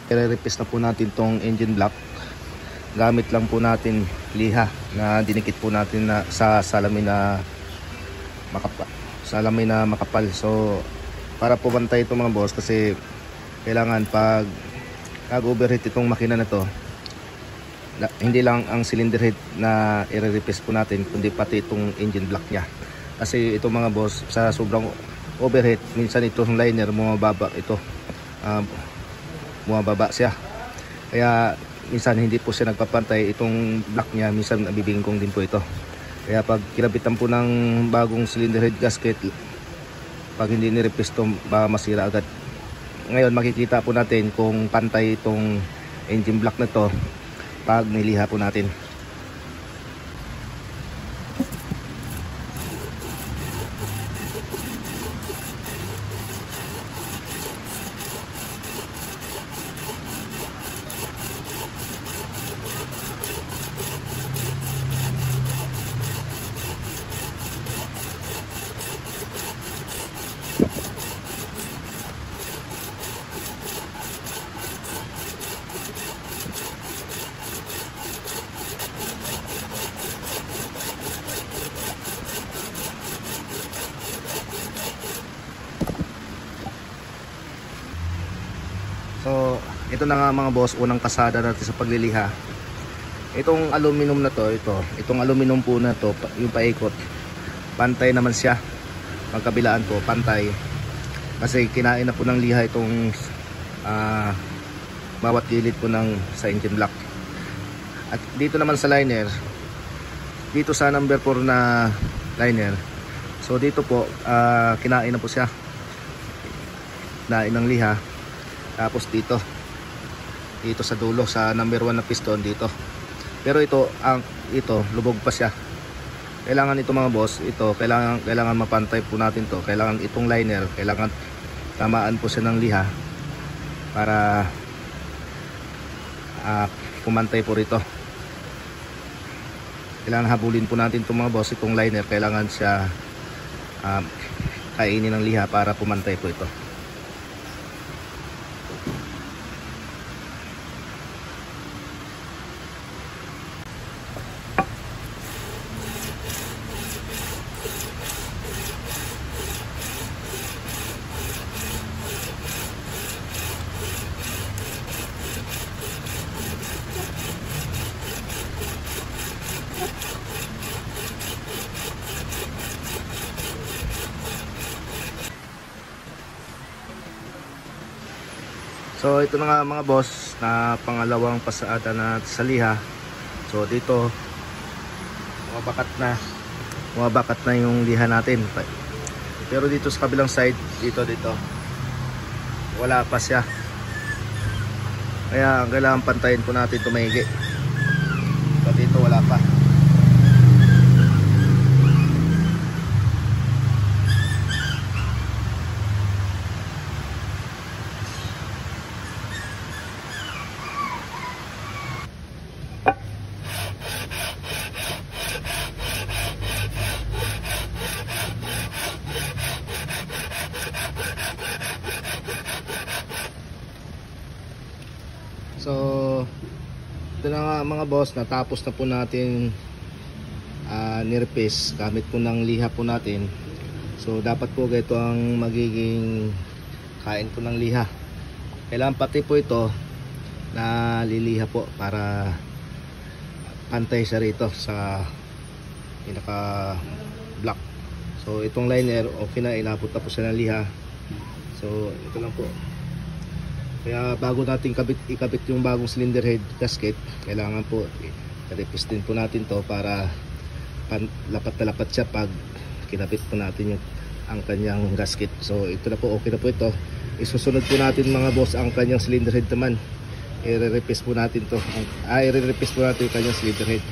I-replace na po natin tong engine block. Gamit lang po natin liha na dinikit po natin na sa salamin na makapal. So para po bantay ito mga boss, kasi kailangan pag nag-overheat itong makina na to, hindi lang ang cylinder head na i-replace po natin, kundi pati itong engine block nya. Kasi ito mga boss, sa sobrang overheat, minsan itong liner bumababa siya. Kaya minsan hindi po siya nagpapantay itong block niya, minsan nabibingkong din po ito. Kaya pag kinabitan po ng bagong cylinder head gasket, pag hindi ni-replace ito, baka masira agad. Ngayon makikita po natin kung pantay itong engine block na to pag niliha po natin. So ito na nga mga boss, unang kasada natin sa pagliliha. Itong aluminum na to, itong aluminum po na to, yung paikot, pantay naman siya. Magkabilaan po, pantay. Kasi kinain na po ng liha itong bawat gilid po sa engine block. At dito naman sa liner, dito sa number 4 na liner, so dito po kinain na po siya, kinain ng liha. Tapos dito sa dulo, sa number 1 na piston dito. Pero ito lubog pa siya. Kailangan ito mga boss, kailangan mapantay po natin to. Kailangan itong liner, kailangan tamaan po siya ng liha para pumantay po rito. Kailangan habulin po natin itong mga boss, itong liner, kailangan siya kainin ng liha para pumantay po ito. So ito na nga mga boss, na pangalawang pasada na sa liha. So dito bumabakat na yung liha natin. Pero dito sa kabilang side, dito wala pa siya. Kaya kailangan pantayin po natin ito maigi. So dito wala pa. So ito na nga mga boss, natapos na po natin nirepis gamit po ng liha po natin. So dapat po ito ang magiging kain po ng liha. Kailangan pati po ito na liliha po para pantay siya rito sa pinaka block. So itong liner okay na, inabot na po siya ng liha. So ito lang po. Kaya bago natin ikabit yung bagong cylinder head gasket, kailangan po i-repis din po natin to para lapat na lapat siya pag kinabit po natin ang kanyang gasket. So ito na po, okay na po ito. Isusunod po natin mga boss ang kanyang cylinder head naman. I-repis po natin to. I-repis po natin yung kanyang cylinder head.